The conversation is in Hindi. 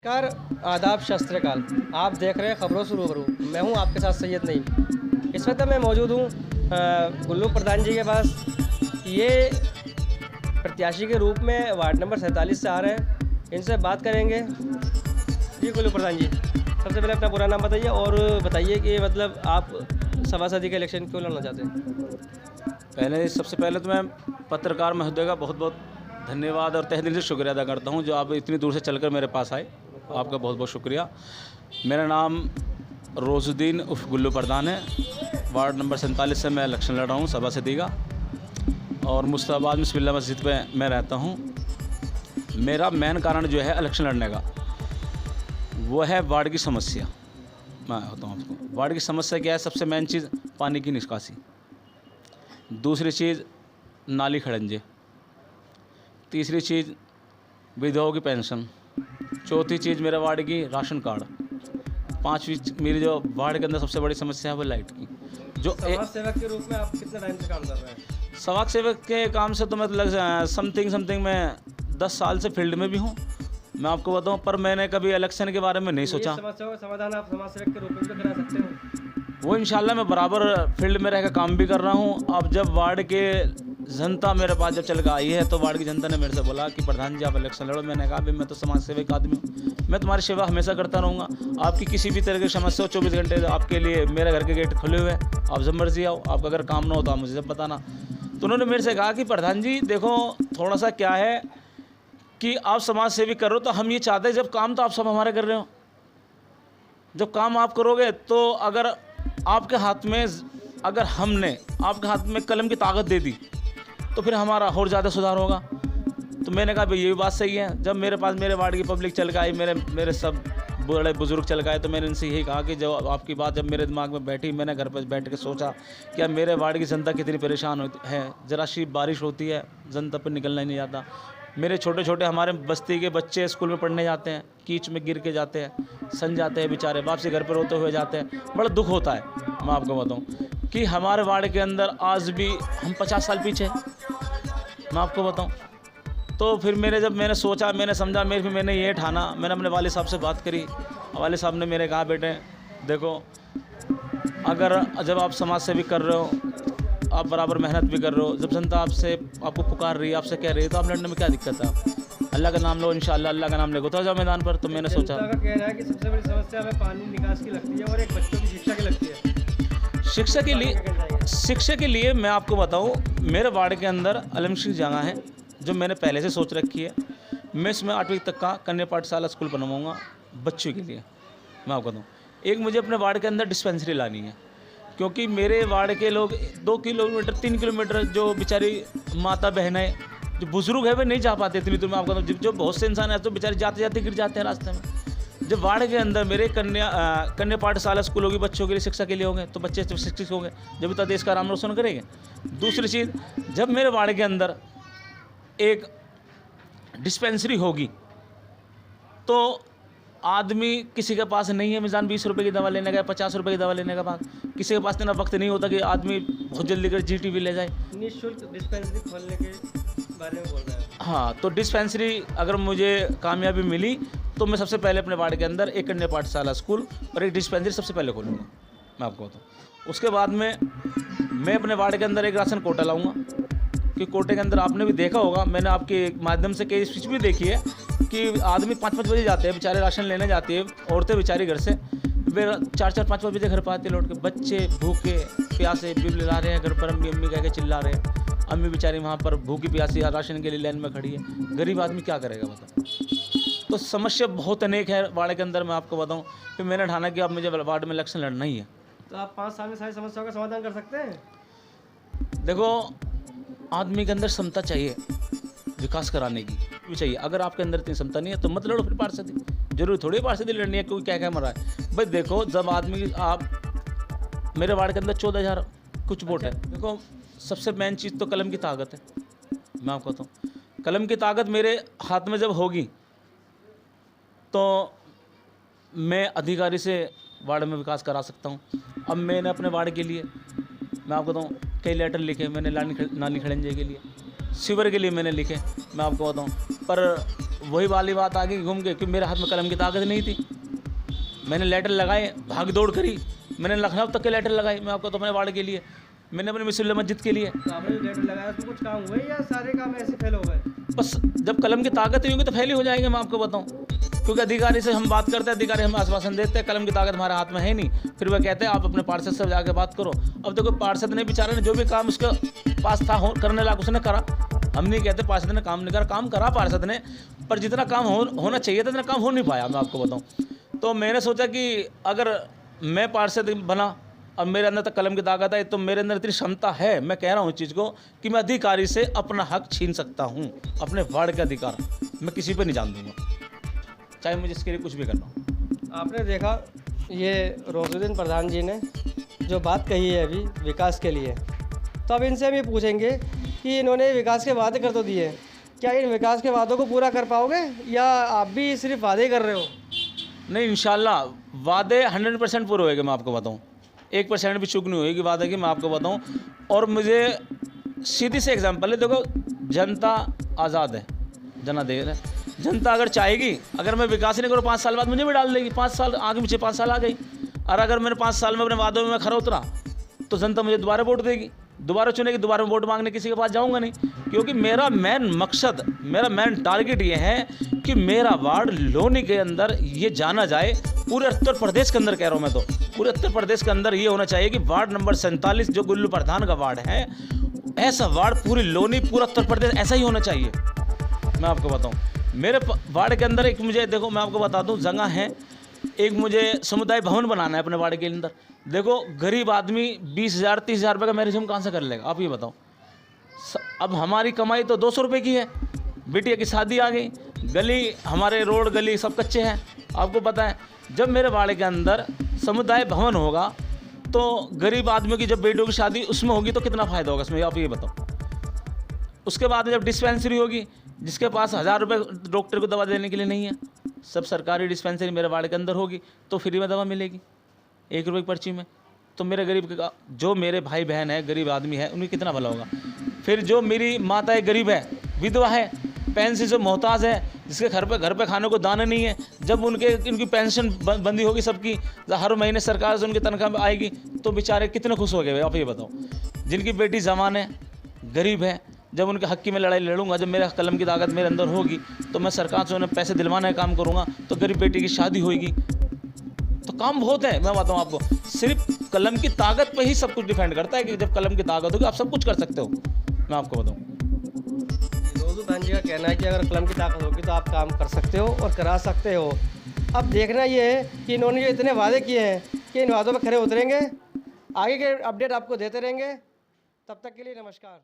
कार आदाब शास्त्रकाल। आप देख रहे हैं खबरों से रूबरू। मैं हूं आपके साथ सैयद नईम। इस वक्त मैं मौजूद हूं गुल्लू प्रधान जी के पास। ये प्रत्याशी के रूप में वार्ड नंबर 47 से आ रहे हैं। इनसे बात करेंगे। जी गुल्लू प्रधान जी, सबसे पहले अपना पूरा नाम बताइए और बताइए कि मतलब आप सभासदी का इलेक्शन क्यों लड़ना चाहते हैं। सबसे पहले तो मैं पत्रकार महोदय का बहुत बहुत धन्यवाद और तहे दिल से शुक्रिया अदा करता हूं जो आप इतनी दूर से चलकर मेरे पास आए। आपका बहुत बहुत शुक्रिया। मेरा नाम रोजुद्दीन उर्फ गुल्लू प्रधान है। वार्ड नंबर 47 से मैं इलेक्शन लड़ रहा हूँ सभासदी का, और मुस्ताबाद में बिस्मिल्लाह मस्जिद पे मैं रहता हूँ। मेरा मेन कारण जो है इलेक्शन लड़ने का वो है वार्ड की समस्या। मैं होता हूँ आपको वार्ड की समस्या क्या है। सबसे मेन चीज़ पानी की निकासी, दूसरी चीज़ नाली खड़ंजे, तीसरी चीज़ विधवाओं की पेंशन, चौथी चीज़ मेरे वार्ड की राशन कार्ड, पांचवी मेरी जो वार्ड के अंदर सबसे बड़ी समस्या है वो लाइट की। जो समाज सेवक के रूप में आप कितने टाइम से काम कर रहे हैं। समाज सेवक के काम से तो मतलब समथिंग मैं 10 साल से फील्ड में भी हूँ। मैं आपको बताऊँ, पर मैंने कभी इलेक्शन के बारे में नहीं सोचा। समस्याओं का समाधान आप समाज सेवक के रूप में भी करा सकते हो। वो इंशाल्लाह मैं बराबर फील्ड में रह कर काम भी कर रहा हूँ। अब जब वार्ड के जनता मेरे पास जब चल कर आई है तो वार्ड की जनता ने मेरे से बोला कि प्रधान जी आप इलेक्शन लड़ो। मैंने कहा भाई मैं तो समाज सेवक आदमी हूँ, मैं तुम्हारी सेवा हमेशा करता रहूँगा। आपकी किसी भी तरह की समस्या हो 24 घंटे आपके लिए मेरे घर के गेट खुले हुए हैं, आप जब मर्जी आओ। आपका अगर काम ना हो तो आप मुझे जब बताना। तो उन्होंने मेरे से कहा कि प्रधान जी देखो थोड़ा सा क्या है कि आप समाज सेवी कर रहे हो, तो हम ये चाहते हैं जब काम तो आप सब हमारे कर रहे हो, जब काम आप करोगे तो अगर आपके हाथ में अगर हमने आपके हाथ में कलम की ताकत दे दी तो फिर हमारा और ज़्यादा सुधार होगा। तो मैंने कहा भाई ये भी बात सही है। जब मेरे पास मेरे वार्ड की पब्लिक चल के आई, मेरे सब बड़े बुजुर्ग चल के आए, तो मैंने इनसे यही कहा कि जब आपकी बात जब मेरे दिमाग में बैठी, मैंने घर पर बैठ के सोचा कि अब मेरे वार्ड की जनता कितनी परेशान होती है। ज़रा सी बारिश होती है जनता पर निकलना ही नहीं जाता। मेरे छोटे छोटे हमारे बस्ती के बच्चे स्कूल में पढ़ने जाते हैं, कीच में गिर के जाते हैं, सन जाते हैं बेचारे, वापसी घर पर रोते हुए जाते हैं। बड़ा दुख होता है। मैं आपको बताऊं कि हमारे वार्ड के अंदर आज भी हम 50 साल पीछे हैं। मैं आपको बताऊं तो फिर मैंने सोचा, मैंने समझा, मैंने ये ठाना। मैंने अपने वाले साहब से बात करी। वाले साहब ने मेरे कहा बेटे देखो अगर जब आप समाज सेवी कर रहे हो, आप बराबर मेहनत भी कर रहे हो, जब जनता आपको पुकार रही है, आपसे कह रही है, तो आप लड़ने में क्या दिक्कत है। अल्लाह का नाम लो, इंशाल्लाह अल्लाह का नाम लेके उतर जाओ मैदान पर। तो मैंने सोचा जनता का कहना है कि सबसे बड़ी समस्या हमें पानी निकास की लगती है और एक बच्चों की शिक्षा की लगती है। शिक्षा के लिए मैं आपको बताऊं, मेरे वार्ड के अंदर अलमशी जगह है जो मैंने पहले से सोच रखी है। मैं इसमें 8वीं तक का कन्या पाठशाला स्कूल बनवाऊँगा बच्चों के लिए। मैं आपको बताऊँ एक मुझे अपने वार्ड के अंदर डिस्पेंसरी लानी है, क्योंकि मेरे वार्ड के लोग 2 किलोमीटर 3 किलोमीटर जो बेचारी माता बहनें जो बुजुर्ग है वे नहीं जा पाते इतनी दूर। मैं आपको बताऊँ जो बहुत से इंसान है तो बेचारे जाते जाते गिर जाते हैं रास्ते में। जब वार्ड के अंदर मेरे कन्या पाठशाला स्कूल होगी बच्चों के लिए, शिक्षा के लिए होंगे, तो बच्चे जब शिक्षित होंगे जब तो देश का नाम रोशन करेंगे। दूसरी चीज़, जब मेरे वार्ड के अंदर एक डिस्पेंसरी होगी तो आदमी किसी के पास नहीं है मिजान 20 रुपये की दवा लेने का, 50 रुपये की दवा लेने का बाद किसी के पास इतना वक्त नहीं होता कि आदमी बहुत जल्दी कर GTV ले जाए। निःशुल्क डिस्पेंसरी खोलने के बारे में बोल रहे हैं। हाँ, तो डिस्पेंसरी अगर मुझे कामयाबी मिली तो मैं सबसे पहले अपने वार्ड के अंदर एक कन्या पाठशाला स्कूल और एक डिस्पेंसरी सबसे पहले खोलूँगा। मैं आपको बताऊँ उसके बाद में मैं अपने वार्ड के अंदर एक राशन कोटा लाऊँगा, कि कोटे के अंदर आपने भी देखा होगा, मैंने आपके माध्यम से कई स्पीच भी देखी है कि आदमी 5-5 बजे जाते हैं बेचारे, राशन लेने जाती है औरतें बेचारी घर से, वे 4-4 5-5 बजे घर पर आते लौट के। बच्चे भूखे प्यासे बिल ला रहे हैं घर पर, अम्मी अम्मी कह के चिल्ला रहे हैं। अम्मी बेचारी वहाँ पर भूखी प्यासी राशन के लिए लाइन में खड़ी है। गरीब आदमी क्या करेगा बताओ। तो समस्या बहुत अनेक है वार्ड के अंदर। मैं आपको बताऊँ फिर मैंने ठाना कि अब मुझे वार्ड में इलेक्शन लड़ना ही है। तो आप 5 साल में सारी समस्याओं का समाधान कर सकते हैं। देखो आदमी के अंदर क्षमता चाहिए विकास कराने की भी चाहिए। अगर आपके अंदर इतनी क्षमता नहीं है तो मत लड़ो फिर पार्षदी। जरूरी थोड़ी पार्षदी लड़नी है, क्योंकि क्या क्या मर रहा है भाई। देखो जब आदमी आप मेरे वार्ड के अंदर 14,000 कुछ वोट है। देखो सबसे मेन चीज़ तो कलम की ताकत है। मैं आपको बताऊँ कलम की ताकत मेरे हाथ में जब होगी तो मैं अधिकारी से वार्ड में विकास करा सकता हूँ। अब मैंने अपने वार्ड के लिए मैं आपको बताऊँ कई लेटर लिखे मैंने नाली खड़ंजे के लिए, सीवर के लिए मैंने लिखे। मैं आपको बताऊँ पर वही वाली बात आ गई घूम के कि मेरे हाथ में कलम की ताकत नहीं थी। मैंने लेटर लगाए, भाग दौड़ करी, मैंने लखनऊ तक के लेटर लगाए, मैं आपको तो अपने वार्ड के लिए, मैंने अपनी मिसल्ला मस्जिद के लिए। तो आपने जो लेटर लगाया उसमें कुछ काम हुए या सारे काम ऐसे फेल हो गए? बस जब कलम की ताकत ही होगी तो फैल ही हो जाएंगे, मैं आपको बताऊं। क्योंकि अधिकारी से हम बात करते हैं, अधिकारी हमें आश्वासन देते हैं कलम की ताकत हमारे हाथ में है नहीं, फिर वह कहते हैं आप अपने पार्षद से जाके बात करो। अब देखो पार्षद ने बेचारे ने जो भी काम उसके पास था करने लायक उसने करा। हम नहीं कहते पार्षद ने काम नहीं करा, काम करा पार्षद ने, पर जितना काम होना चाहिए था इतना काम हो नहीं पाया, मैं आपको बताऊँ। तो मैंने सोचा कि अगर मैं पार्षद बना और मेरे अंदर तक कलम की ताकत है तो मेरे अंदर इतनी क्षमता है, मैं कह रहा हूँ इस चीज़ को कि मैं अधिकारी से अपना हक छीन सकता हूँ, अपने वार्ड के अधिकार मैं किसी पे नहीं जान दूंगा, चाहे मुझे इसके लिए कुछ भी करना हो। आपने देखा ये रोजुद्दीन प्रधान जी ने जो बात कही है अभी विकास के लिए, तो अब इनसे हम ये पूछेंगे कि इन्होंने विकास के वादे कर तो दिए, क्या इन विकास के वादों को पूरा कर पाओगे या आप भी सिर्फ वादे कर रहे हो? नहीं, इंशाल्लाह वादे 100% पूरे होएंगे, मैं आपको बताऊँ, 1% भी चूक नहीं होगी वादे की, मैं आपको बताऊँ। और मुझे सीधी से एग्जांपल है, देखो जनता आज़ाद है, जनादेश है, जनता अगर चाहेगी, अगर मैं विकास नहीं करूँ 5 साल बाद मुझे भी डाल देगी, 5 साल आगे पीछे 5 साल आ गई, और अगर मैंने 5 साल में अपने वादों में मैं खरा उतरा तो जनता मुझे दोबारा वोट देगी, दोबारा चुनेगी, दोबारा वोट मांगने किसी के पास जाऊंगा नहीं। क्योंकि मेरा मेन मकसद, मेरा मेन टारगेट ये है कि मेरा वार्ड लोनी के अंदर ये जाना जाए, पूरे उत्तर प्रदेश के अंदर कह रहा हूँ मैं, तो पूरे उत्तर प्रदेश के अंदर ये होना चाहिए कि वार्ड नंबर 47 जो गुल्लू प्रधान का वार्ड है, ऐसा वार्ड पूरी लोनी पूरा उत्तर प्रदेश ऐसा ही होना चाहिए। मैं आपको बताऊँ मेरे वार्ड के अंदर एक मुझे, देखो मैं आपको बता दूँ, जगह है एक, मुझे समुदाय भवन बनाना है अपने वार्ड के अंदर। देखो गरीब आदमी 20,000 30,000 रुपये का मैरिज कहाँ से कर लेगा, आप ये बताओ। अब हमारी कमाई तो 200 रुपये की है, बिटिया की शादी आ गई, गली हमारे रोड गली सब कच्चे हैं, आपको पता है। जब मेरे वार्ड के अंदर समुदाय भवन होगा तो गरीब आदमियों की जब बेटियों की शादी उसमें होगी तो कितना फ़ायदा होगा इसमें, आप ये बताओ। उसके बाद जब डिस्पेंसरी होगी, जिसके पास 1000 रुपये डॉक्टर को दवा देने के लिए नहीं है, सब सरकारी डिस्पेंसरी मेरे वार्ड के अंदर होगी तो फ्री में दवा मिलेगी 1 रुपये की पर्ची में। तो मेरे गरीब का, जो मेरे भाई बहन है गरीब आदमी है, उन्हें कितना भला होगा। फिर जो मेरी माता है गरीब है, विधवा है, पेंशन से मोहताज है, जिसके घर पे खाने को दाना नहीं है, जब उनकी पेंशन बंदी होगी सबकी, हर महीने सरकार से उनकी तनख्वाह आएगी तो बेचारे कितने खुश हो गए, आप ये बताओ। जिनकी बेटी जवान है, गरीब है, जब उनके हक की मैं लड़ाई लड़ूंगा, जब मेरा कलम की ताकत मेरे अंदर होगी तो मैं सरकार से उन्हें पैसे दिलवाने का काम करूँगा, तो गरीब बेटी की शादी होगी। तो काम बहुत है, मैं बताऊँ आपको, सिर्फ कलम की ताकत पे ही सब कुछ डिपेंड करता है कि जब कलम की ताकत होगी आप सब कुछ कर सकते हो, मैं आपको बताऊँ। रोजुद्दीन जी का कहना है कि अगर कलम की ताकत होगी तो आप काम कर सकते हो और करा सकते हो। अब देखना ये है कि इन्होंने जो इतने वादे किए हैं कि इन वादों पर खरे उतरेंगे। आगे के अपडेट आपको देते रहेंगे, तब तक के लिए नमस्कार।